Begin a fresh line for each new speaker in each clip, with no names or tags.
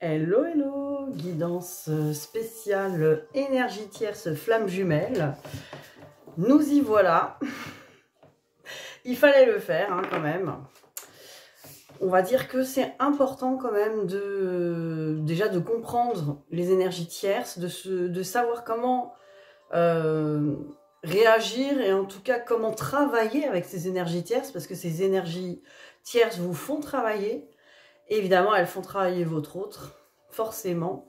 Hello, hello, guidance spéciale énergie tierce flamme jumelle. Nous y voilà. Il fallait le faire quand même. On va dire que c'est important quand même déjà de comprendre les énergies tierces, de savoir comment réagir et en tout cas comment travailler avec ces énergies tierces, parce que ces énergies tierces vous font travailler. Évidemment, elles font travailler votre autre, forcément.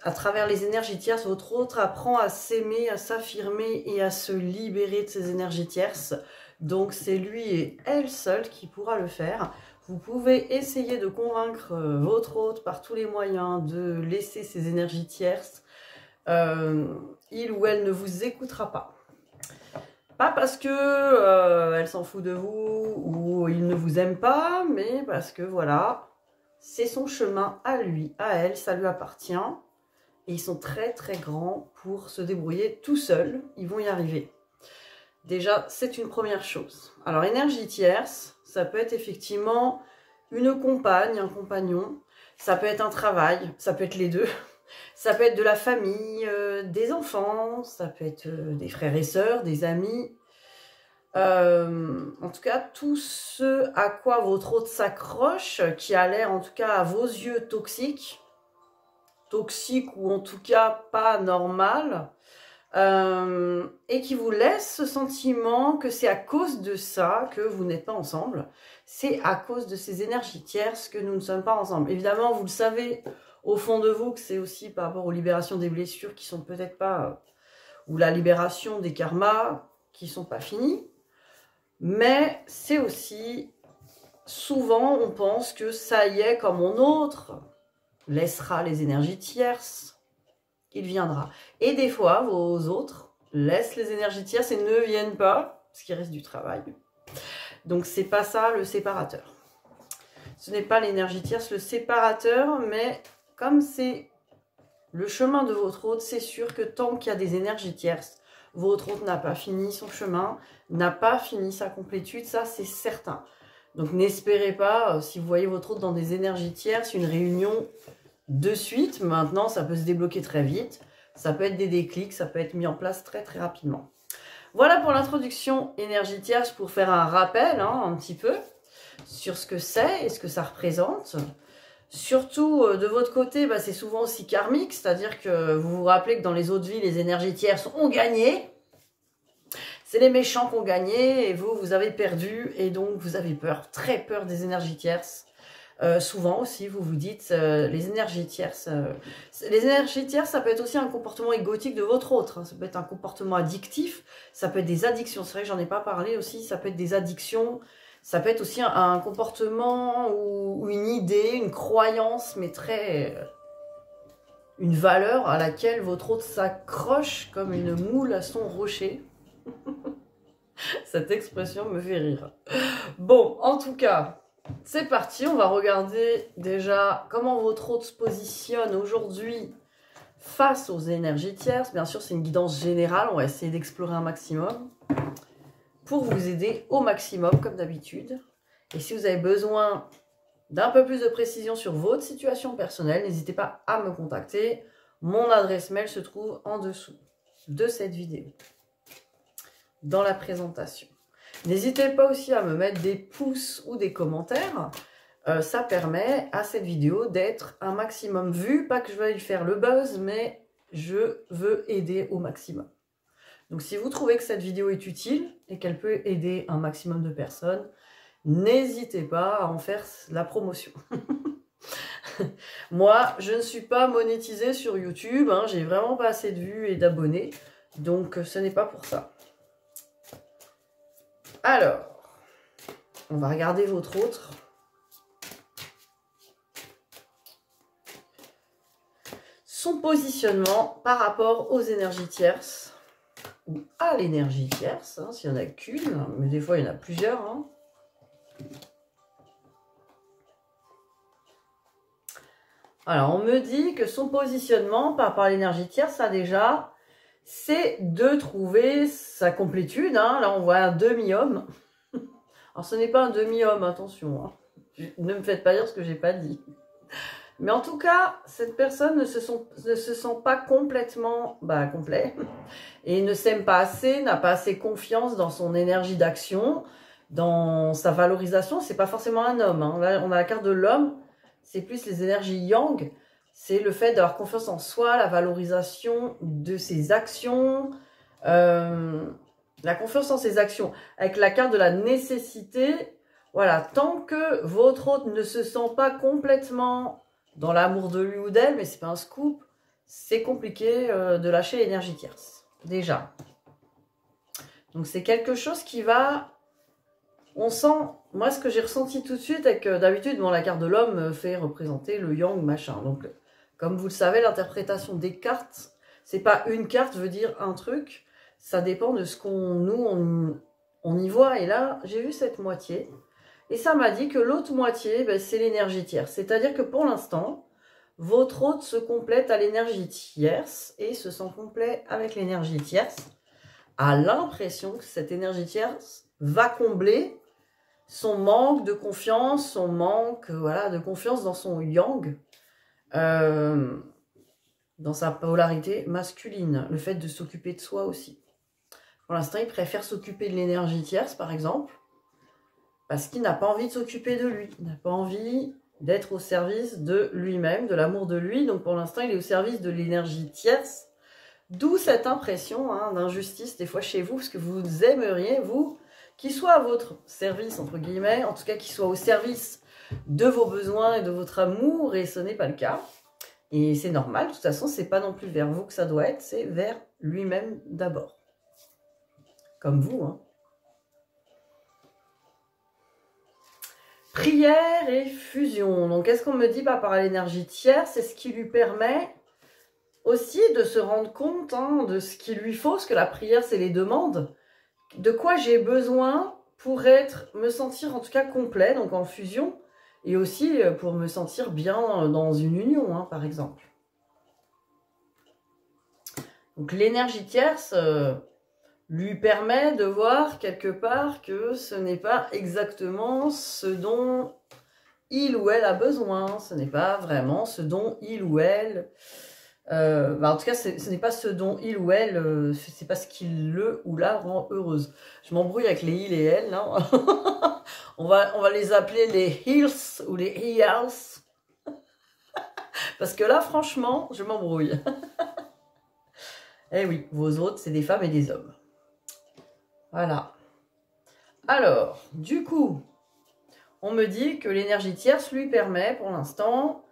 À travers les énergies tierces, votre autre apprend à s'aimer, à s'affirmer et à se libérer de ces énergies tierces. Donc, c'est lui et elle seule qui pourra le faire. Vous pouvez essayer de convaincre votre autre par tous les moyens de laisser ces énergies tierces. Il ou elle ne vous écoutera pas. Pas parce que elle s'en fout de vous ou il ne vous aime pas, mais parce que voilà, c'est son chemin à lui, à elle, ça lui appartient. Et ils sont très très grands pour se débrouiller tout seuls, ils vont y arriver. Déjà, c'est une première chose. Alors, énergie tierce, ça peut être effectivement une compagne, un compagnon, ça peut être un travail, ça peut être les deux. Ça peut être de la famille, des enfants, ça peut être des frères et sœurs, des amis. En tout cas, tout ce à quoi votre autre s'accroche, qui a l'air en tout cas à vos yeux toxique ou en tout cas pas normal, et qui vous laisse ce sentiment que c'est à cause de ça que vous n'êtes pas ensemble. C'est à cause de ces énergies tierces que nous ne sommes pas ensemble. Évidemment, vous le savez au fond de vous que c'est aussi par rapport aux libérations des blessures qui sont peut-être pas, ou la libération des karmas qui sont pas finis. Mais c'est aussi, souvent on pense que ça y est, comme mon autre laissera les énergies tierces, il viendra. Et des fois, vos autres laissent les énergies tierces et ne viennent pas, parce qu'il reste du travail. Donc c'est pas ça le séparateur. Ce n'est pas l'énergie tierce le séparateur, mais comme c'est le chemin de votre autre, c'est sûr que tant qu'il y a des énergies tierces, votre autre n'a pas fini son chemin, n'a pas fini sa complétude, ça c'est certain. Donc n'espérez pas, si vous voyez votre autre dans des énergies tierces, une réunion de suite. Maintenant, ça peut se débloquer très vite, ça peut être des déclics, ça peut être mis en place très très rapidement. Voilà pour l'introduction énergie tierce, pour faire un rappel un petit peu sur ce que c'est et ce que ça représente. Surtout, de votre côté, c'est souvent aussi karmique, c'est-à-dire que vous vous rappelez que dans les autres vies, les énergies tierces ont gagné. C'est les méchants qui ont gagné et vous, vous avez perdu et donc vous avez peur, très peur des énergies tierces. Souvent aussi, vous vous dites, les énergies tierces, ça peut être aussi un comportement égotique de votre autre. Ça peut être un comportement addictif, ça peut être des addictions. C'est vrai que j'en ai pas parlé aussi, ça peut être des addictions. Ça peut être aussi un comportement ou une idée, une croyance, mais très... une valeur à laquelle votre autre s'accroche comme une moule à son rocher. Cette expression me fait rire. Bon, en tout cas, c'est parti. On va regarder déjà comment votre autre se positionne aujourd'hui face aux énergies tierces. Bien sûr, c'est une guidance générale. On va essayer d'explorer un maximum pour vous aider au maximum, comme d'habitude. Et si vous avez besoin d'un peu plus de précision sur votre situation personnelle, n'hésitez pas à me contacter. Mon adresse mail se trouve en dessous de cette vidéo, dans la présentation. N'hésitez pas aussi à me mettre des pouces ou des commentaires. Ça permet à cette vidéo d'être un maximum vue. Pas que je veuille faire le buzz, mais je veux aider au maximum. Donc si vous trouvez que cette vidéo est utile et qu'elle peut aider un maximum de personnes, n'hésitez pas à en faire la promotion. Moi, je ne suis pas monétisée sur YouTube, j'ai vraiment pas assez de vues et d'abonnés, donc ce n'est pas pour ça. Alors, on va regarder votre autre. Son positionnement par rapport aux énergies tierces, ou à l'énergie tierce, s'il n'y en a qu'une, mais des fois il y en a plusieurs. Alors, on me dit que son positionnement par rapport à l'énergie tierce, ça déjà, c'est de trouver sa complétude. Là, on voit un demi-homme. Alors, ce n'est pas un demi-homme, attention. Ne me faites pas dire ce que j'ai pas dit. Mais en tout cas, cette personne ne se sent pas complètement complet et ne s'aime pas assez, n'a pas assez confiance dans son énergie d'action, dans sa valorisation. C'est pas forcément un homme. Hein. Là, on a la carte de l'homme, c'est plus les énergies yang. C'est le fait d'avoir confiance en soi, la valorisation de ses actions, la confiance en ses actions. Avec la carte de la nécessité, voilà, tant que votre hôte ne se sent pas complètement dans l'amour de lui ou d'elle, mais c'est pas un scoop, c'est compliqué de lâcher l'énergie tierce, déjà. Donc c'est quelque chose qui va... On sent... Moi, ce que j'ai ressenti tout de suite, c'est que d'habitude, la carte de l'homme fait représenter le yang, machin. Donc, comme vous le savez, l'interprétation des cartes, c'est pas une carte veut dire un truc, ça dépend de ce qu'on on y voit. Et là, j'ai vu cette moitié. Et ça m'a dit que l'autre moitié, c'est l'énergie tierce. C'est-à-dire que pour l'instant, votre hôte se complète à l'énergie tierce et se sent complet avec l'énergie tierce. A l'impression que cette énergie tierce va combler son manque de confiance, son manque de confiance dans son yang, dans sa polarité masculine, le fait de s'occuper de soi aussi. Pour l'instant, il préfère s'occuper de l'énergie tierce, par exemple, parce qu'il n'a pas envie de s'occuper de lui. Il n'a pas envie d'être au service de lui-même, de l'amour de lui. Donc pour l'instant, il est au service de l'énergie tierce. D'où cette impression d'injustice des fois chez vous, parce que vous aimeriez, vous, qu'il soit à votre service, entre guillemets, en tout cas qu'il soit au service de vos besoins et de votre amour, et ce n'est pas le cas. Et c'est normal, de toute façon, c'est pas non plus vers vous que ça doit être, c'est vers lui-même d'abord. Comme vous, hein. Prière et fusion. Donc, qu'est-ce qu'on me dit par l'énergie tierce? C'est ce qui lui permet aussi de se rendre compte de ce qu'il lui faut, parce que la prière, c'est les demandes. De quoi j'ai besoin pour me sentir en tout cas complet, donc en fusion, et aussi pour me sentir bien dans une union, par exemple. Donc, l'énergie tierce... lui permet de voir quelque part que ce n'est pas exactement ce dont il ou elle a besoin, ce n'est pas vraiment ce dont il ou elle... en tout cas, ce n'est pas ce dont il ou elle, c'est pas ce qui le ou la rend heureuse. Je m'embrouille avec les il et elle, là. on va les appeler les heels ou les heels. Parce que là, franchement, je m'embrouille. Eh oui, vos autres, c'est des femmes et des hommes. Voilà. Alors, du coup, on me dit que l'énergie tierce lui permet, pour l'instant,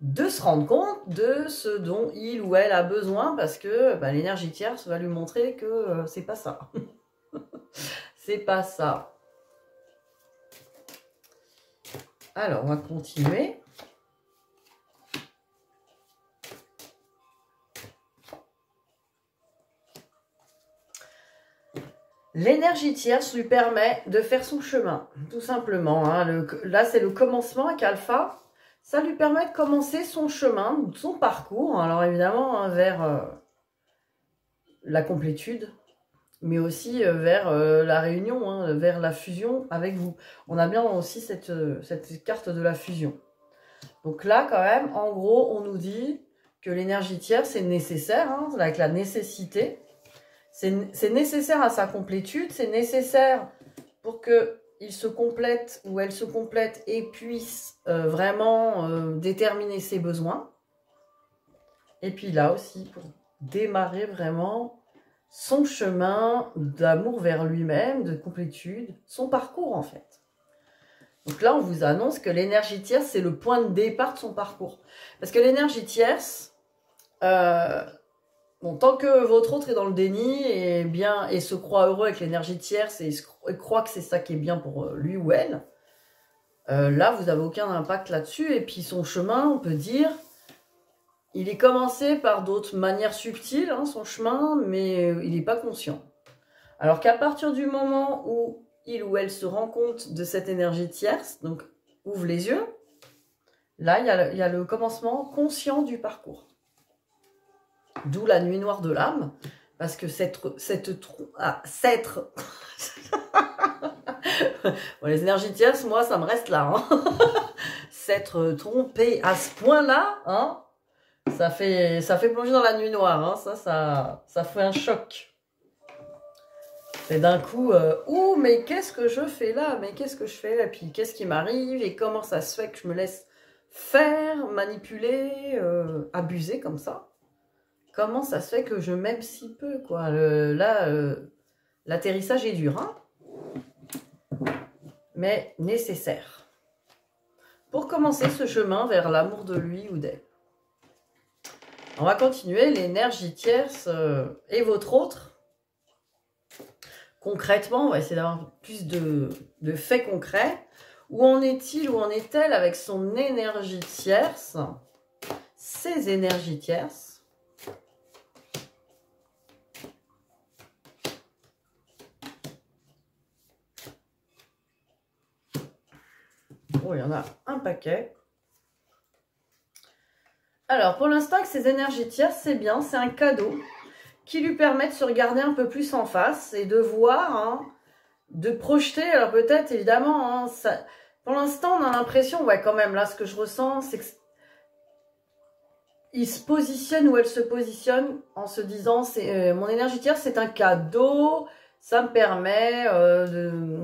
de se rendre compte de ce dont il ou elle a besoin, parce que l'énergie tierce va lui montrer que c'est pas ça. C'est pas ça. Alors, on va continuer. L'énergie tierce lui permet de faire son chemin, tout simplement. Là, c'est le commencement avec Alpha. Ça lui permet de commencer son chemin, son parcours. Alors évidemment, vers la complétude, mais aussi vers la réunion, vers la fusion avec vous. On a bien aussi cette carte de la fusion. Donc là, quand même, en gros, on nous dit que l'énergie tierce est nécessaire, avec la nécessité. C'est nécessaire à sa complétude, c'est nécessaire pour qu'il se complète ou elle se complète et puisse vraiment déterminer ses besoins. Et puis là aussi, pour démarrer vraiment son chemin d'amour vers lui-même, de complétude, son parcours en fait. Donc là, on vous annonce que l'énergie tierce, c'est le point de départ de son parcours. Parce que l'énergie tierce... Bon, tant que votre autre est dans le déni et se croit heureux avec l'énergie tierce et croit que c'est ça qui est bien pour lui ou elle, là, vous n'avez aucun impact là-dessus. Et puis son chemin, on peut dire, il est commencé par d'autres manières subtiles, son chemin, mais il n'est pas conscient. Alors qu'à partir du moment où il ou elle se rend compte de cette énergie tierce, donc ouvre les yeux, là, il y a le commencement conscient du parcours. D'où la nuit noire de l'âme, parce que bon, les énergies tierces, moi, ça me reste là. s'être trompé à ce point-là, hein, ça fait plonger dans la nuit noire, hein, ça fait un choc. C'est d'un coup, ouh, mais qu'est-ce que je fais là? Mais qu'est-ce que je fais là? Puis qu'est-ce qui m'arrive? Et comment ça se fait que je me laisse faire, manipuler, abuser comme ça? Comment ça se fait que je m'aime si peu, quoi? Là, l'atterrissage est dur, hein? Mais nécessaire. Pour commencer ce chemin vers l'amour de lui ou d'elle. On va continuer l'énergie tierce et votre autre. Concrètement, on va essayer d'avoir plus de faits concrets. Où en est-il, où en est-elle avec son énergie tierce, ses énergies tierces? Oh, il y en a un paquet. Alors, pour l'instant, avec ses énergies tierces, c'est bien, c'est un cadeau qui lui permet de se regarder un peu plus en face et de voir, hein, de projeter. Alors peut-être, évidemment, hein, pour l'instant, on a l'impression, ouais, quand même, là, ce que je ressens, c'est que il se positionne ou elle se positionne en se disant, mon énergie tierce, c'est un cadeau, ça me permet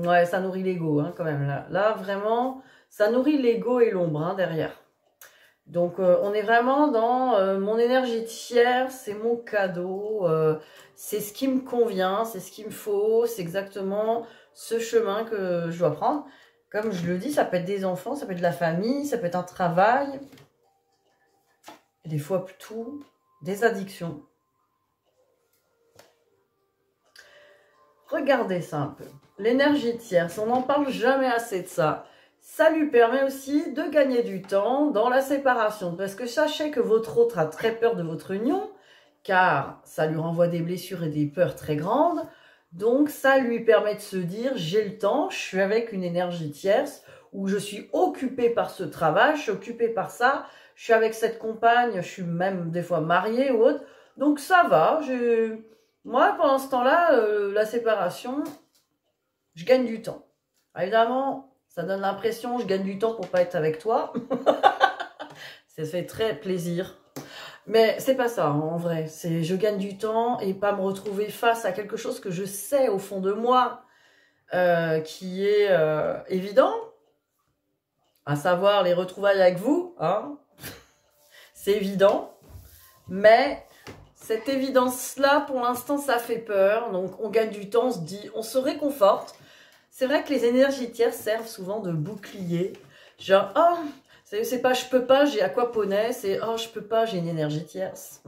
ouais, ça nourrit l'ego, hein, quand même. Là, vraiment, ça nourrit l'ego et l'ombre, hein, derrière. Donc, on est vraiment dans mon énergie tierce, c'est mon cadeau, c'est ce qui me convient, c'est ce qu'il me faut, c'est exactement ce chemin que je dois prendre. Comme je le dis, ça peut être des enfants, ça peut être de la famille, ça peut être un travail, et des fois tout, des addictions. Regardez ça un peu. L'énergie tierce, on n'en parle jamais assez de ça. Ça lui permet aussi de gagner du temps dans la séparation. Parce que sachez que votre autre a très peur de votre union, car ça lui renvoie des blessures et des peurs très grandes. Donc ça lui permet de se dire, j'ai le temps, je suis avec une énergie tierce, où je suis occupée par ce travail, je suis occupée par ça, je suis avec cette compagne, je suis même des fois mariée ou autre. Donc ça va, moi pendant ce temps-là, la séparation, je gagne du temps. Évidemment, ça donne l'impression je gagne du temps pour pas être avec toi. Ça fait très plaisir. Mais c'est pas ça, hein, en vrai. C'est je gagne du temps et pas me retrouver face à quelque chose que je sais au fond de moi qui est évident, à savoir les retrouvailles avec vous. Hein. C'est évident. Mais cette évidence-là, pour l'instant, ça fait peur. Donc, on gagne du temps, on se dit, on se réconforte. C'est vrai que les énergies tierces servent souvent de bouclier. Genre, oh, c'est pas je peux pas, j'ai aquaponé. C'est oh, je peux pas, j'ai une énergie tierce.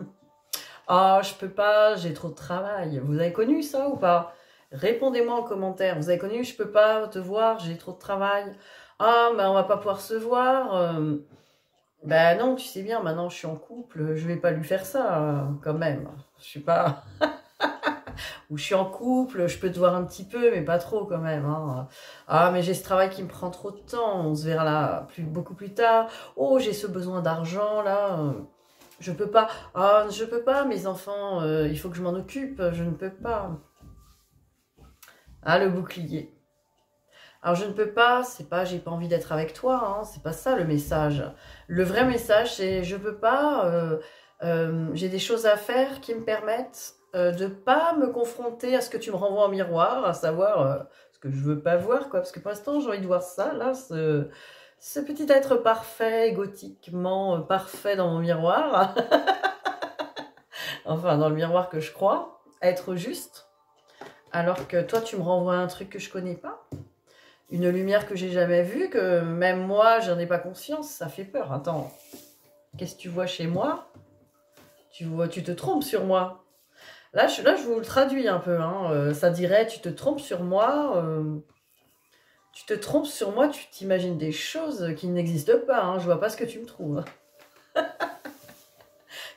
Oh, je peux pas, j'ai trop de travail. Vous avez connu ça ou pas? Répondez-moi en commentaire. Vous avez connu je peux pas te voir, j'ai trop de travail. Ah, mais on va pas pouvoir se voir. Ben non, tu sais bien, maintenant je suis en couple, je vais pas lui faire ça, quand même. Je suis pas... Ou je suis en couple, je peux te voir un petit peu, mais pas trop quand même. Hein. Ah, mais j'ai ce travail qui me prend trop de temps, on se verra là beaucoup plus tard. Oh, j'ai ce besoin d'argent là, je peux pas. Ah, je peux pas, mes enfants, il faut que je m'en occupe, je ne peux pas. Ah, le bouclier. Alors je ne peux pas, c'est pas j'ai pas envie d'être avec toi, hein, c'est pas ça le message. Le vrai message c'est je peux pas, j'ai des choses à faire qui me permettent de pas me confronter à ce que tu me renvoies en miroir, à savoir ce que je veux pas voir, quoi. Parce que pour l'instant j'ai envie de voir ça, là, ce petit être parfait, égotiquement parfait dans mon miroir. Enfin dans le miroir que je crois, être juste. Alors que toi tu me renvoies un truc que je connais pas. Une lumière que j'ai jamais vue, que même moi, j'en ai pas conscience, ça fait peur. Attends, qu'est-ce que tu vois chez moi? Tu te trompes sur moi. Là, je vous le traduis un peu. Hein. Ça dirait, tu te trompes sur moi. Tu te trompes sur moi, tu t'imagines des choses qui n'existent pas. Hein. Je vois pas ce que tu me trouves.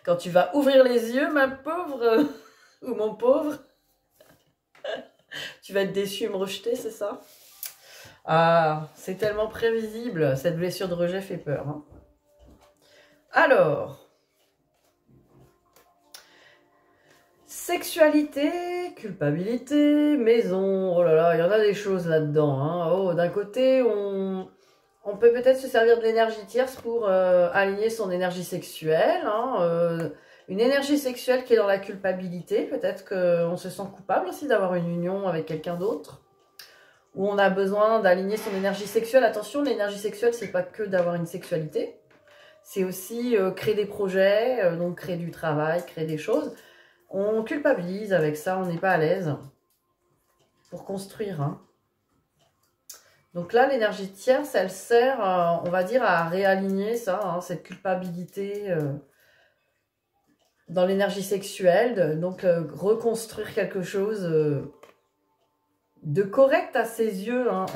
Quand tu vas ouvrir les yeux, ma pauvre, ou mon pauvre, tu vas être déçu et me rejeter, c'est ça? Ah, c'est tellement prévisible, cette blessure de rejet fait peur. Hein. Alors, sexualité, culpabilité, maison, oh là là, il y en a des choses là-dedans. Hein. Oh, d'un côté, on On peut peut-être se servir de l'énergie tierce pour aligner son énergie sexuelle. Hein, une énergie sexuelle qui est dans la culpabilité. Peut-être qu'on se sent coupable aussi d'avoir une union avec quelqu'un d'autre. Où on a besoin d'aligner son énergie sexuelle. Attention, l'énergie sexuelle, c'est pas que d'avoir une sexualité. C'est aussi créer des projets, donc créer du travail, créer des choses. On culpabilise avec ça, on n'est pas à l'aise pour construire. Hein. Donc là, l'énergie tierce, elle sert, on va dire, à réaligner ça, hein, cette culpabilité dans l'énergie sexuelle. Donc, reconstruire quelque chose de correct à ses yeux. Hein.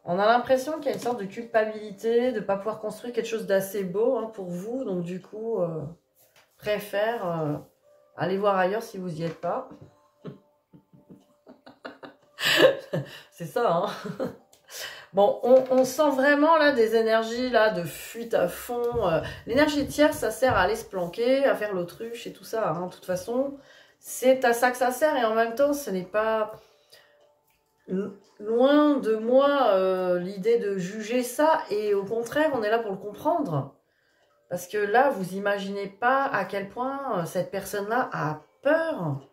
On a l'impression qu'il y a une sorte de culpabilité, de ne pas pouvoir construire quelque chose d'assez beau hein, pour vous. Donc, du coup, préfère aller voir ailleurs si vous n'y êtes pas. C'est ça, hein. Bon, on sent vraiment là des énergies là de fuite à fond. L'énergie tierce, ça sert à aller se planquer, à faire l'autruche et tout ça. Hein. De toute façon, c'est à ça que ça sert. Et en même temps, ce n'est pas loin de moi l'idée de juger ça. Et au contraire, on est là pour le comprendre. Parce que là, vous imaginez pas à quel point cette personne-là a peur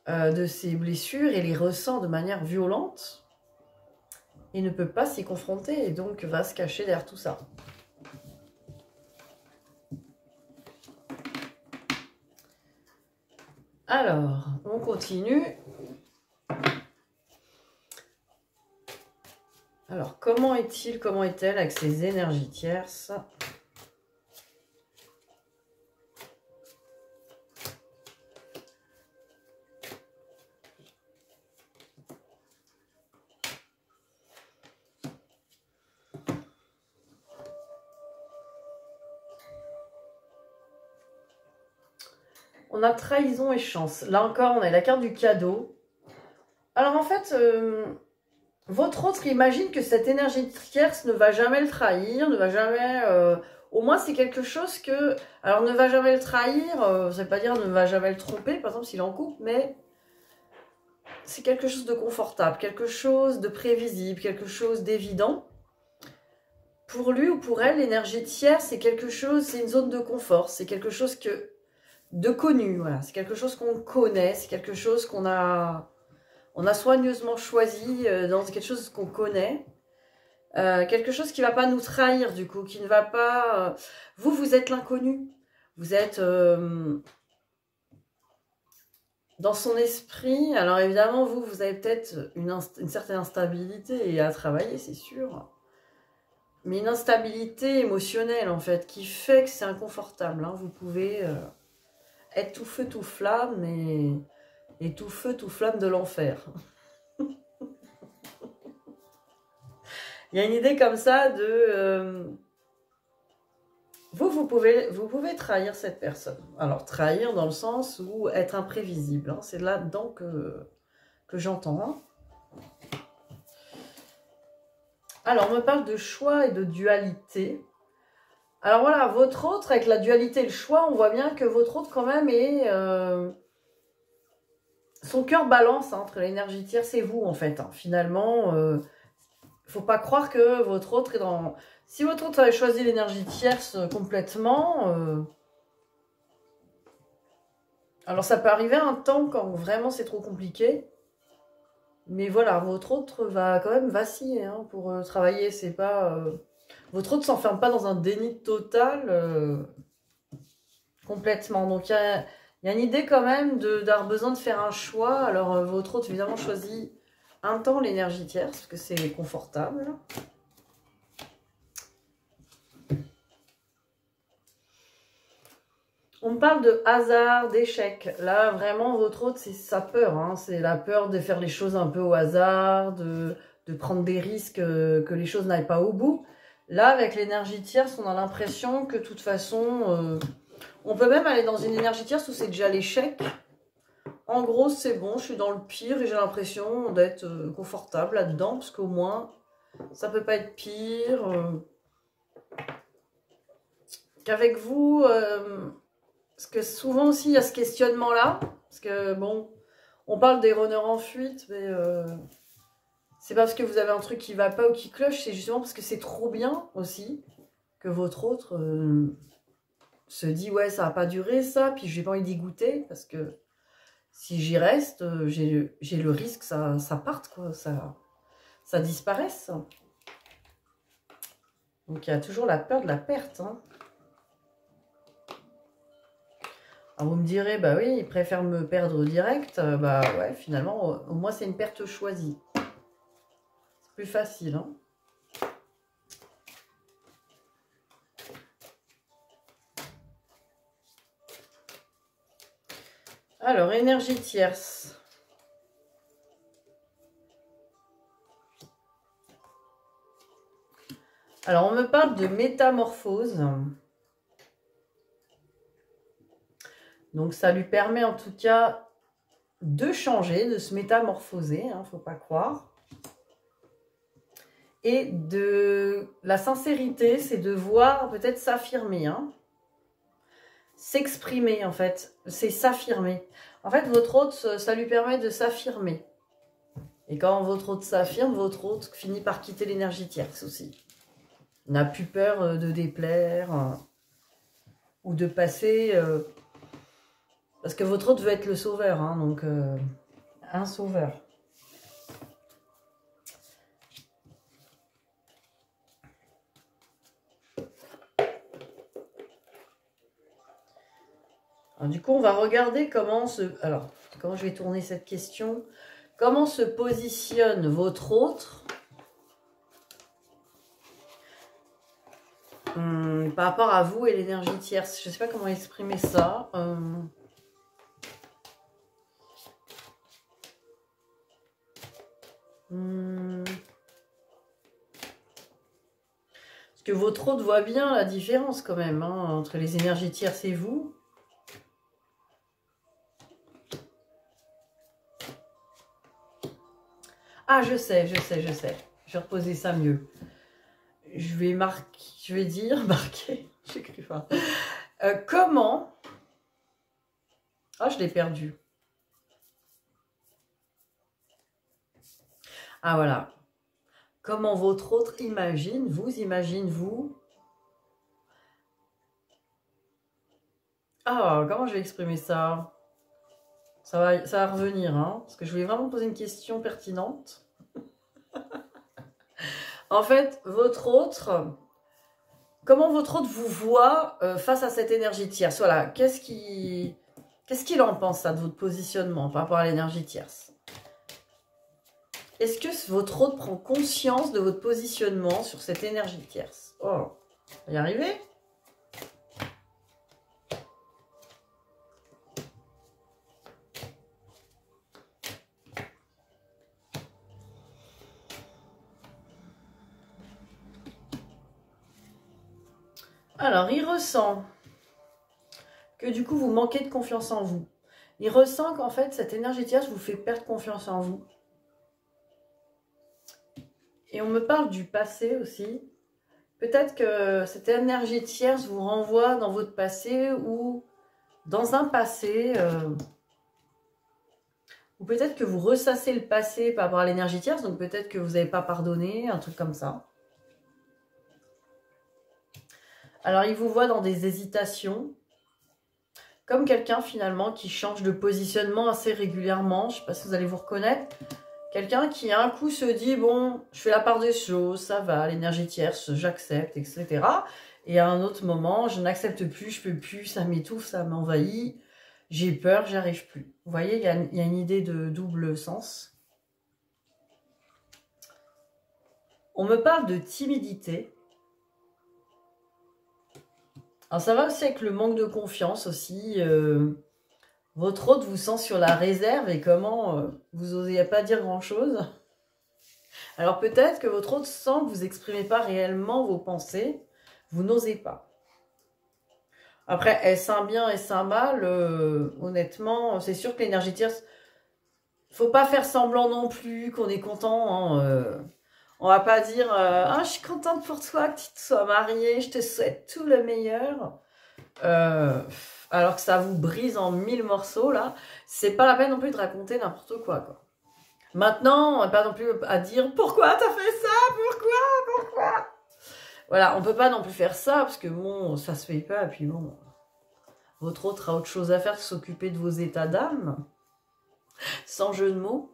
de ses blessures et les ressent de manière violente. Il ne peut pas s'y confronter et donc va se cacher derrière tout ça. Alors, on continue. Alors, comment est-il, comment est-elle avec ses énergies tierces ? On a trahison et chance. Là encore, on a la carte du cadeau. Alors en fait, votre autre imagine que cette énergie tierce ne va jamais le trahir, ne va jamais... au moins, c'est quelque chose que... Alors, ne va jamais le trahir, ça ne veut pas dire ne va jamais le tromper, par exemple, s'il est en couple, mais c'est quelque chose de confortable, quelque chose de prévisible, quelque chose d'évident. Pour lui ou pour elle, l'énergie tierce, c'est quelque chose, c'est une zone de confort, c'est quelque chose de connu, voilà. C'est quelque chose qu'on connaît, c'est quelque chose qu'on a... On a soigneusement choisi dans quelque chose qu'on connaît. Quelque chose qui ne va pas nous trahir, du coup, qui ne va pas... Vous êtes l'inconnu. Vous êtes dans son esprit. Alors évidemment, vous avez peut-être une certaine instabilité à travailler, c'est sûr. Mais une instabilité émotionnelle, en fait, qui fait que c'est inconfortable. Hein. Vous pouvez être tout feu, tout flamme et tout feu, tout flamme de l'enfer. Il y a une idée comme ça de... Vous pouvez trahir cette personne. Alors, trahir dans le sens où être imprévisible. Hein, c'est là-dedans que j'entends. Hein. Alors, on me parle de choix et de dualité. Alors voilà, votre autre, avec la dualité et le choix, on voit bien que votre autre, quand même, est... son cœur balance hein, entre l'énergie tierce et vous, en fait. Hein. Finalement... faut pas croire que votre autre est dans... Si votre autre avait choisi l'énergie tierce complètement, alors ça peut arriver un temps quand vraiment c'est trop compliqué. Mais voilà, votre autre va quand même vaciller hein, pour travailler. C'est pas... votre autre s'enferme pas dans un déni total complètement. Donc il y a une idée quand même d'avoir besoin de faire un choix. Alors votre autre évidemment choisit... un temps l'énergie tierce, parce que c'est confortable. On me parle de hasard, d'échec. Là, vraiment, votre autre, c'est sa peur. Hein. C'est la peur de faire les choses un peu au hasard, de prendre des risques, que les choses n'aillent pas au bout. Là, avec l'énergie tierce, on a l'impression que de toute façon, on peut même aller dans une énergie tierce où c'est déjà l'échec. En gros, c'est bon, je suis dans le pire et j'ai l'impression d'être confortable là-dedans, parce qu'au moins, ça peut pas être pire. Qu'avec vous, parce que souvent aussi, il y a ce questionnement-là, parce que bon, on parle des runners en fuite, mais c'est parce que vous avez un truc qui va pas ou qui cloche, c'est justement parce que c'est trop bien aussi que votre autre se dit ouais ça va pas durer ça, puis j'ai pas envie d'y goûter parce que si j'y reste, j'ai le risque que ça parte quoi, ça disparaisse. Donc il y a toujours la peur de la perte. Hein. Alors vous me direz, bah oui, il préfère me perdre direct. Bah ouais, finalement, au moins c'est une perte choisie. C'est plus facile. Hein. Alors, énergie tierce. Alors, on me parle de métamorphose. Donc, ça lui permet en tout cas de changer, de se métamorphoser, hein, faut pas croire. Et de la sincérité, c'est de voir peut-être s'affirmer. Hein. S'exprimer, en fait. C'est s'affirmer. En fait, votre hôte, ça lui permet de s'affirmer. Et quand votre hôte s'affirme, votre hôte finit par quitter l'énergie tierce aussi. N'a plus peur de déplaire ou de passer... parce que votre hôte veut être le sauveur, hein, donc un sauveur. Alors, du coup, on va regarder comment comment je vais tourner cette question. Comment se positionne votre hôte par rapport à vous et l'énergie tierce. Je ne sais pas comment exprimer ça. Parce que votre hôte voit bien la différence quand même hein, entre les énergies tierces et vous. Ah, je sais. Je vais reposer ça mieux. Je vais marquer, j'écris pas. Comment... Ah, je l'ai perdu. Ah, voilà. Comment votre autre imagine, vous. Ah, comment je vais exprimer ça? Ça va revenir, hein, parce que je voulais vraiment poser une question pertinente. En fait, comment votre autre vous voit face à cette énergie tierce? Voilà, qu'est-ce qu'il en pense, ça, de votre positionnement par rapport à l'énergie tierce? Est-ce que votre autre prend conscience de votre positionnement sur cette énergie tierce? Oh, on va y arriver? Alors, il ressent que du coup, vous manquez de confiance en vous. Il ressent qu'en fait, cette énergie tierce vous fait perdre confiance en vous. Et on me parle du passé aussi. Peut-être que cette énergie tierce vous renvoie dans votre passé ou dans un passé... ou peut-être que vous ressassez le passé par rapport à l'énergie tierce. Donc peut-être que vous n'avez pas pardonné, un truc comme ça. Alors, il vous voit dans des hésitations. Comme quelqu'un finalement qui change de positionnement assez régulièrement. Je ne sais pas si vous allez vous reconnaître. Quelqu'un qui un coup se dit, bon, je fais la part des choses, ça va, l'énergie tierce, j'accepte, etc. Et à un autre moment, je n'accepte plus, je peux plus, ça m'étouffe, ça m'envahit, j'ai peur, j'y arrive plus. Vous voyez, il y a une idée de double sens. On me parle de timidité. Alors ça va aussi avec le manque de confiance aussi. Votre hôte vous sent sur la réserve et comment vous n'osez pas dire grand-chose. Alors peut-être que votre hôte sent que vous n'exprimez pas réellement vos pensées. Vous n'osez pas. Après, est-ce un bien, est-ce un mal? Honnêtement, c'est sûr que l'énergie tierce, il ne faut pas faire semblant non plus qu'on est content. Hein, on va pas dire ah, je suis contente pour toi que tu te sois mariée, je te souhaite tout le meilleur. Alors que ça vous brise en 1000 morceaux, là. C'est pas la peine non plus de raconter n'importe quoi, quoi. Maintenant, pas non plus à dire « Pourquoi t'as fait ça? Pourquoi? » Voilà, on peut pas non plus faire ça, parce que bon, ça se fait pas, et puis bon, votre autre a autre chose à faire que s'occuper de vos états d'âme, sans jeu de mots.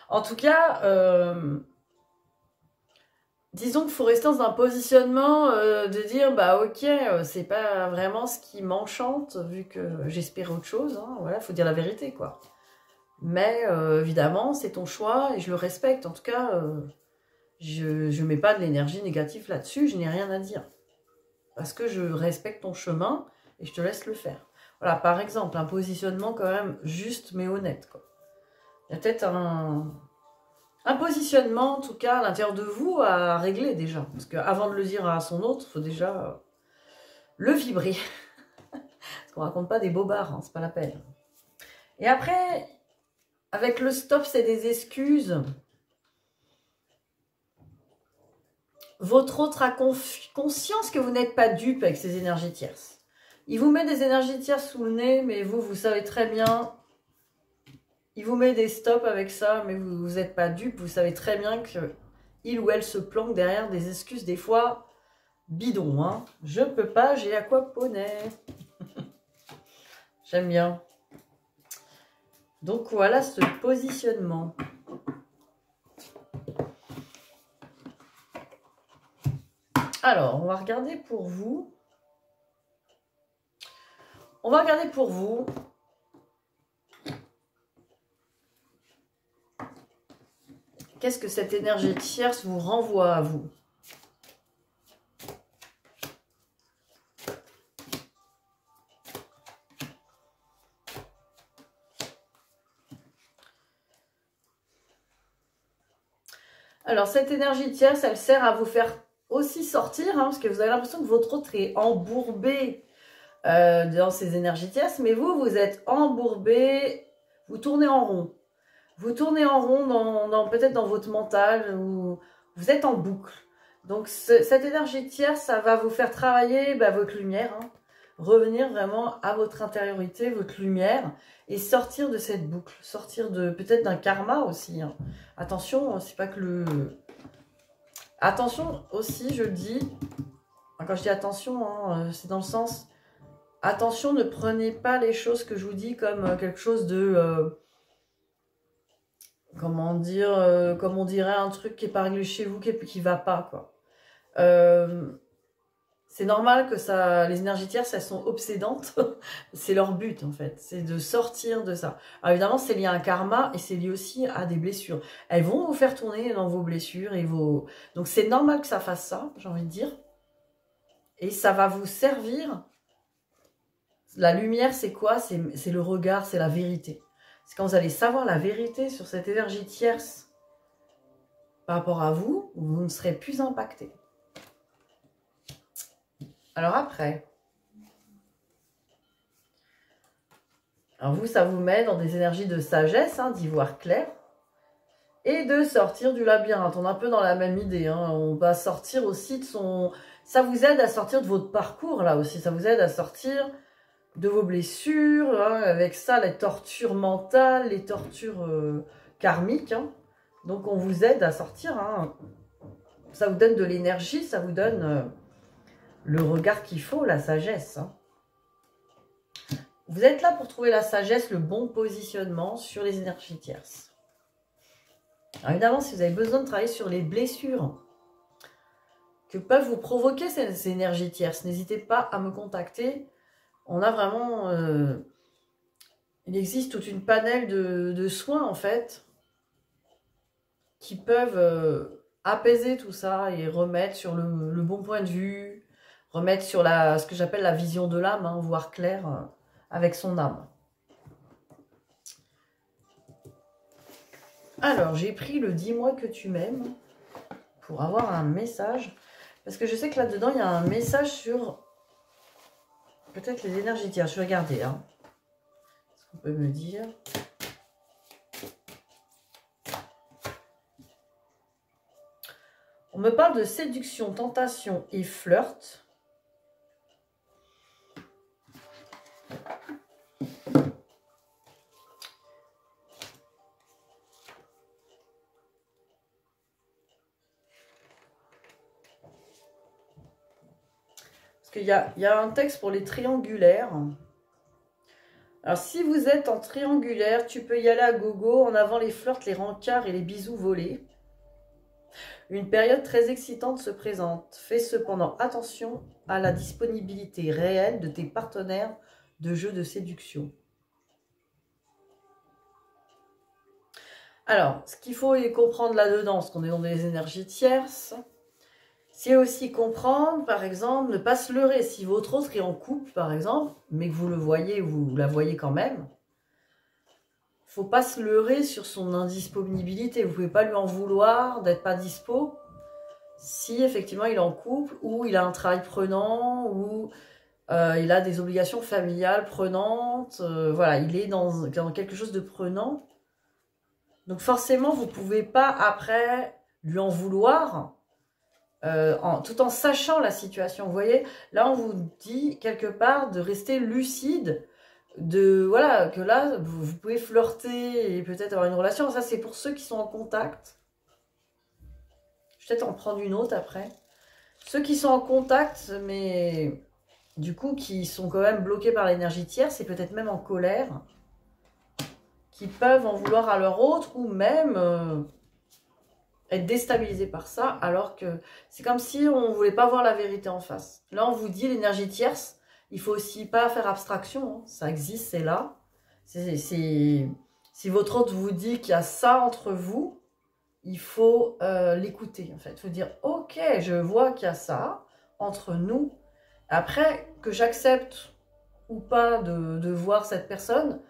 En tout cas, disons qu'il faut rester dans un positionnement de dire, bah ok, c'est pas vraiment ce qui m'enchante, vu que j'espère autre chose, hein, voilà, faut dire la vérité, quoi. Mais évidemment, c'est ton choix, et je le respecte, en tout cas, je mets pas de l'énergie négative là-dessus, je n'ai rien à dire. Parce que je respecte ton chemin, et je te laisse le faire. Voilà, par exemple, un positionnement quand même juste, mais honnête, quoi. Il y a peut-être un positionnement, en tout cas, à l'intérieur de vous, à régler déjà. Parce qu'avant de le dire à son autre, il faut déjà le vibrer. Parce qu'on raconte pas des bobards, hein, c'est pas la peine. Et après, avec le stop, c'est des excuses. Votre autre a conscience que vous n'êtes pas dupe avec ces énergies tierces. Il vous met des énergies tierces sous le nez, mais vous savez très bien. Il vous met des stops avec ça, mais vous n'êtes pas dupe. Vous savez très bien que il ou elle se planque derrière des excuses, des fois bidons. Hein. Je peux pas, j'ai aquaponé. J'aime bien. Donc voilà ce positionnement. Alors, on va regarder pour vous. On va regarder pour vous. Qu'est-ce que cette énergie tierce vous renvoie à vous? Alors, cette énergie tierce, elle sert à vous faire aussi sortir, hein, parce que vous avez l'impression que votre autre est embourbé dans ces énergies tierces, mais vous êtes embourbé, vous tournez en rond. Vous tournez en rond peut-être dans votre mental, ou vous êtes en boucle. Donc, cette énergie tierce, ça va vous faire travailler votre lumière, hein, revenir vraiment à votre intériorité, votre lumière, et sortir de cette boucle, sortir de peut-être d'un karma aussi. Hein. Attention, c'est pas que le... Attention aussi, je le dis, quand je dis attention, hein, c'est dans le sens... Attention, ne prenez pas les choses que je vous dis comme quelque chose de... comment dire, comme on dirait un truc qui est pas réglé chez vous, qui va pas, quoi. C'est normal que ça, les énergies tierces, elles sont obsédantes. C'est leur but, en fait. C'est de sortir de ça. Alors, évidemment, c'est lié à un karma et c'est lié aussi à des blessures. Elles vont vous faire tourner dans vos blessures et vos... Donc, c'est normal que ça fasse ça, j'ai envie de dire. Et ça va vous servir. La lumière, c'est quoi? C'est le regard, c'est la vérité. C'est quand vous allez savoir la vérité sur cette énergie tierce par rapport à vous, vous ne serez plus impacté. Alors après, alors vous, ça vous met dans des énergies de sagesse, hein, d'y voir clair, et de sortir du labyrinthe. On est un peu dans la même idée, hein. On va sortir aussi de son... Ça vous aide à sortir de votre parcours, là aussi. Ça vous aide à sortir de vos blessures, hein, avec ça, les tortures mentales, les tortures karmiques. Hein. Donc, on vous aide à sortir. Hein. Ça vous donne de l'énergie, ça vous donne le regard qu'il faut, la sagesse. Hein. Vous êtes là pour trouver la sagesse, le bon positionnement sur les énergies tierces. Alors évidemment, si vous avez besoin de travailler sur les blessures que peuvent vous provoquer ces énergies tierces, n'hésitez pas à me contacter. On a vraiment... il existe toute une panel de soins, en fait, qui peuvent apaiser tout ça et remettre sur le bon point de vue, remettre sur ce que j'appelle la vision de l'âme, hein, voir clair avec son âme. Alors, j'ai pris le « Dis-moi que tu m'aimes » pour avoir un message. Parce que je sais que là-dedans, il y a un message sur peut-être les énergies tierces. Je vais regarder. Hein. Est-ce qu'on peut me dire? On me parle de séduction, tentation et flirt. qu'il y a un texte pour les triangulaires. Alors, si vous êtes en triangulaire, tu peux y aller à gogo, en avant les flirts, les rencarts et les bisous volés. Une période très excitante se présente. Fais cependant attention à la disponibilité réelle de tes partenaires de jeu de séduction. Alors, ce qu'il faut comprendre là-dedans, parce qu'on est dans des énergies tierces, c'est aussi comprendre, par exemple, ne pas se leurrer. Si votre autre est en couple, par exemple, mais que vous le voyez ou vous la voyez quand même, faut pas se leurrer sur son indisponibilité. Vous ne pouvez pas lui en vouloir d'être pas dispo si effectivement il est en couple ou il a un travail prenant ou il a des obligations familiales prenantes. Voilà, il est dans quelque chose de prenant. Donc forcément, vous ne pouvez pas après lui en vouloir tout en sachant la situation. Vous voyez, là on vous dit quelque part de rester lucide, voilà, que là vous pouvez flirter et peut-être avoir une relation. Ça c'est pour ceux qui sont en contact. Je vais peut-être en prendre une autre après. Ceux qui sont en contact, mais du coup qui sont quand même bloqués par l'énergie tierce et peut-être même en colère, qui peuvent en vouloir à leur autre ou même être déstabilisés par ça, alors que c'est comme si on ne voulait pas voir la vérité en face. Là, on vous dit l'énergie tierce, il faut aussi pas faire abstraction, hein. Ça existe, c'est là. Si votre autre vous dit qu'il y a ça entre vous, il faut l'écouter, en fait. Il faut dire, ok, je vois qu'il y a ça entre nous. Après, que j'accepte ou pas de voir cette personne,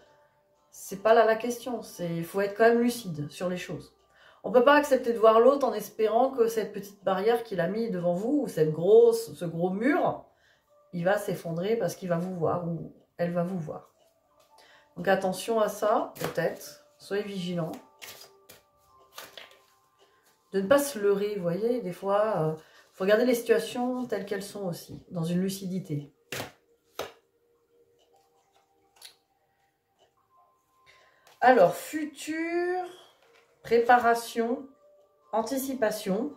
c'est pas là la question. Il faut être quand même lucide sur les choses. On ne peut pas accepter de voir l'autre en espérant que cette petite barrière qu'il a mis devant vous, ou ce gros mur, il va s'effondrer parce qu'il va vous voir ou elle va vous voir. Donc attention à ça, peut-être. Soyez vigilants. De ne pas se leurrer, vous voyez, des fois, il faut regarder les situations telles qu'elles sont aussi, dans une lucidité. Alors, futur, préparation, anticipation.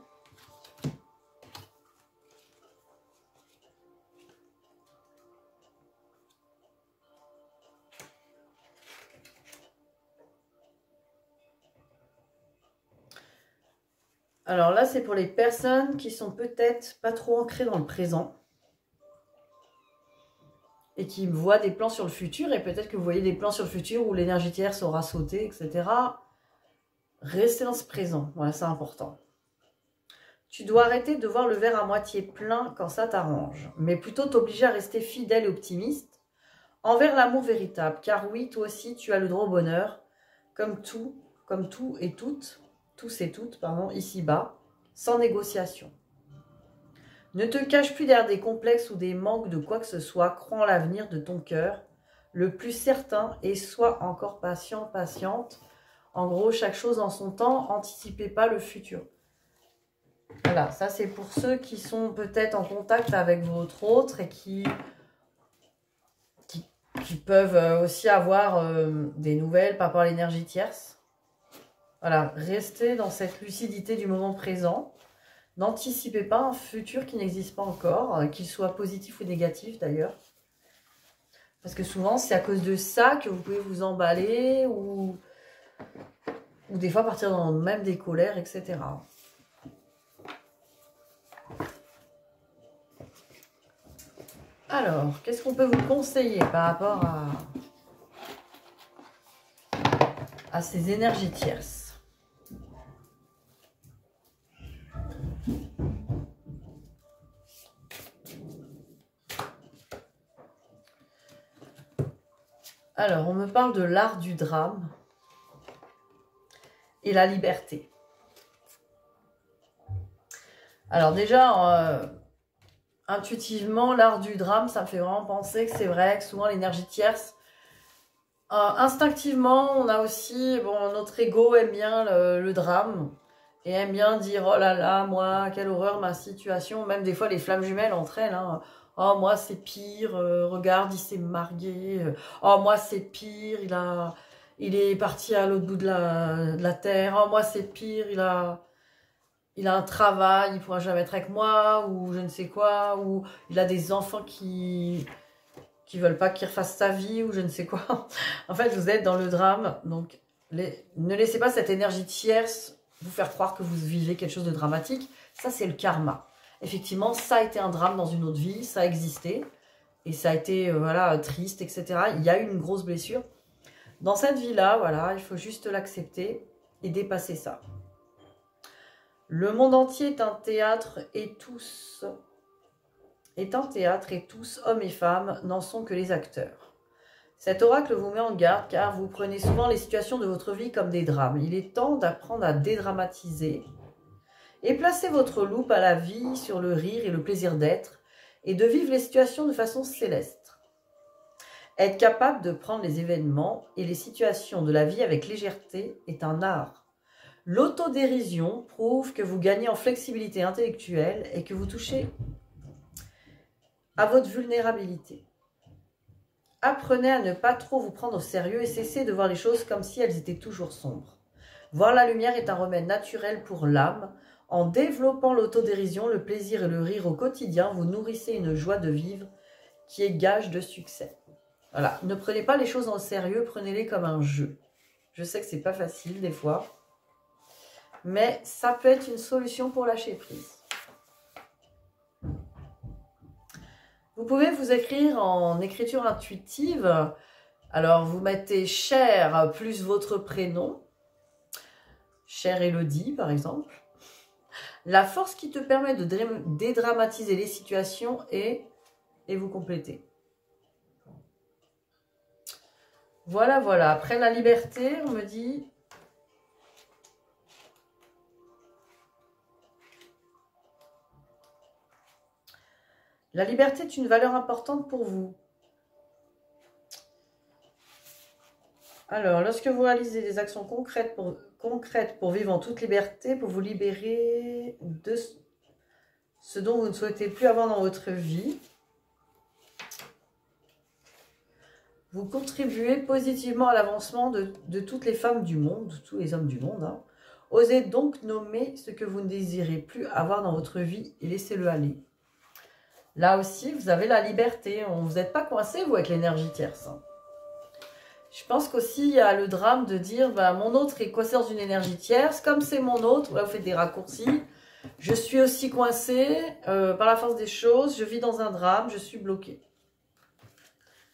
Alors là, c'est pour les personnes qui sont peut-être pas trop ancrées dans le présent et qui voient des plans sur le futur, et peut-être que vous voyez des plans sur le futur où l'énergie tierce aura sauté, etc. Restez dans ce présent, voilà, c'est important. Tu dois arrêter de voir le verre à moitié plein quand ça t'arrange, mais plutôt t'obliger à rester fidèle et optimiste envers l'amour véritable, car oui, toi aussi, tu as le droit au bonheur, comme tout et toutes, tous et toutes, pardon, ici-bas, sans négociation. Ne te cache plus derrière des complexes ou des manques de quoi que ce soit, crois en l'avenir de ton cœur, le plus certain, et sois encore patient, patiente. En gros, chaque chose en son temps, anticipez pas le futur. Voilà, ça c'est pour ceux qui sont peut-être en contact avec votre autre et qui peuvent aussi avoir des nouvelles par rapport à l'énergie tierce. Voilà, restez dans cette lucidité du moment présent. N'anticipez pas un futur qui n'existe pas encore, qu'il soit positif ou négatif d'ailleurs. Parce que souvent, c'est à cause de ça que vous pouvez vous emballer ou des fois partir dans même des colères, etc. Alors, qu'est-ce qu'on peut vous conseiller par rapport à ces énergies tierces ? Alors, on me parle de l'art du drame et la liberté. Alors déjà, intuitivement, l'art du drame, ça me fait vraiment penser que c'est vrai que souvent l'énergie tierce, instinctivement, on a aussi, bon, notre ego aime bien le drame et aime bien dire, oh là là, moi, quelle horreur ma situation. Même des fois, les flammes jumelles entre elles, hein. Oh, moi, c'est pire, regarde, il s'est marié. Oh, moi, c'est pire, il est parti à l'autre bout de la terre. Oh, moi, c'est pire, il a un travail, il pourra jamais être avec moi, ou je ne sais quoi, ou il a des enfants qui veulent pas qu'il refasse sa vie, ou je ne sais quoi. En fait, vous êtes dans le drame, donc ne laissez pas cette énergie tierce vous faire croire que vous vivez quelque chose de dramatique. Ça, c'est le karma. Effectivement, ça a été un drame dans une autre vie, ça a existé, et ça a été voilà, triste, etc. Il y a eu une grosse blessure. Dans cette vie-là, voilà, il faut juste l'accepter et dépasser ça. Le monde entier est un théâtre et tous, hommes et femmes, n'en sont que les acteurs. Cet oracle vous met en garde car vous prenez souvent les situations de votre vie comme des drames. Il est temps d'apprendre à dédramatiser et placer votre loupe à la vie sur le rire et le plaisir d'être et de vivre les situations de façon céleste. Être capable de prendre les événements et les situations de la vie avec légèreté est un art. L'autodérision prouve que vous gagnez en flexibilité intellectuelle et que vous touchez à votre vulnérabilité. Apprenez à ne pas trop vous prendre au sérieux et cessez de voir les choses comme si elles étaient toujours sombres. Voir la lumière est un remède naturel pour l'âme. En développant l'autodérision, le plaisir et le rire au quotidien, vous nourrissez une joie de vivre qui est gage de succès. Voilà, ne prenez pas les choses en sérieux, prenez-les comme un jeu. Je sais que c'est pas facile des fois, mais ça peut être une solution pour lâcher prise. Vous pouvez vous écrire en écriture intuitive. Alors, vous mettez Cher plus votre prénom. Chère Élodie, par exemple. La force qui te permet de dédramatiser les situations et vous complétez. Voilà, voilà. Après la liberté, on me dit... La liberté est une valeur importante pour vous. Alors, lorsque vous réalisez des actions concrètes pour vivre en toute liberté, pour vous libérer de ce dont vous ne souhaitez plus avoir dans votre vie, vous contribuez positivement à l'avancement de toutes les femmes du monde, de tous les hommes du monde. Hein. Osez donc nommer ce que vous ne désirez plus avoir dans votre vie et laissez-le aller. Là aussi, vous avez la liberté. Vous n'êtes pas coincé, vous, avec l'énergie tierce. Hein. Je pense qu'aussi, il y a le drame de dire, ben, mon autre est coincé dans une énergie tierce. Comme c'est mon autre, là, vous faites des raccourcis. Je suis aussi coincé par la force des choses. Je vis dans un drame, je suis bloqué.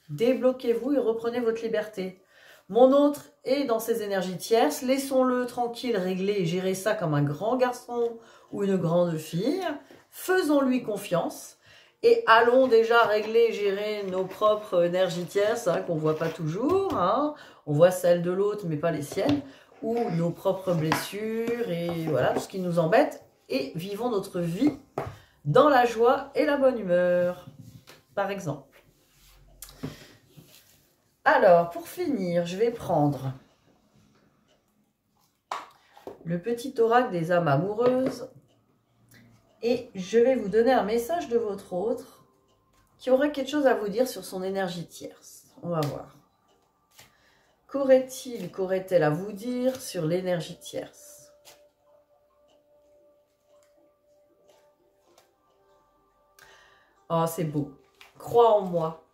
Débloquez-vous et reprenez votre liberté. Mon autre est dans ses énergies tierces. Laissons-le tranquille, régler et gérer ça comme un grand garçon ou une grande fille. Faisons-lui confiance. Et allons déjà régler et gérer nos propres énergies tierces, hein, qu'on ne voit pas toujours. Hein. On voit celles de l'autre, mais pas les siennes. Ou nos propres blessures et voilà, tout ce qui nous embête. Et vivons notre vie dans la joie et la bonne humeur, par exemple. Alors, pour finir, je vais prendre le petit oracle des âmes amoureuses. Et je vais vous donner un message de votre autre qui aurait quelque chose à vous dire sur son énergie tierce. On va voir. Qu'aurait-il, qu'aurait-elle à vous dire sur l'énergie tierce? Oh, c'est beau. Crois en moi.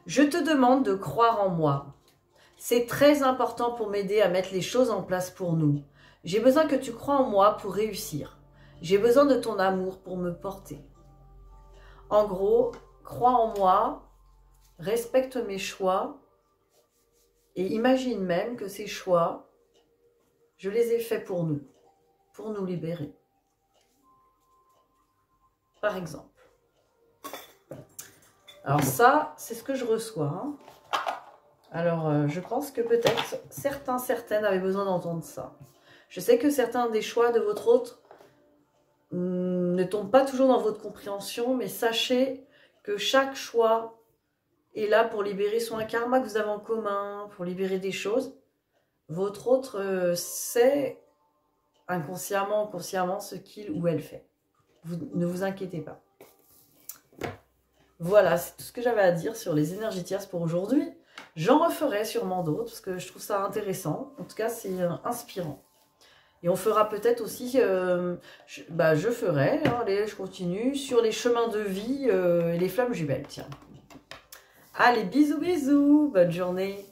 Je te demande de croire en moi. C'est très important pour m'aider à mettre les choses en place pour nous. J'ai besoin que tu crois en moi pour réussir. J'ai besoin de ton amour pour me porter. En gros, crois en moi, respecte mes choix et imagine même que ces choix, je les ai faits pour nous libérer. Par exemple. Alors ça, c'est ce que je reçois. Hein. Alors, je pense que peut-être certaines avaient besoin d'entendre ça. Je sais que certains des choix de votre autre ne tombe pas toujours dans votre compréhension, mais sachez que chaque choix est là pour libérer soit un karma que vous avez en commun, pour libérer des choses. Votre autre sait inconsciemment, consciemment ce qu'il ou elle fait. Ne vous inquiétez pas. Voilà, c'est tout ce que j'avais à dire sur les énergies tierces pour aujourd'hui. J'en referai sûrement d'autres, parce que je trouve ça intéressant. En tout cas, c'est inspirant. Et on fera peut-être aussi, je ferai, hein, allez, je continue, sur les chemins de vie et les flammes jumelles, tiens. Allez, bisous, bisous, bonne journée.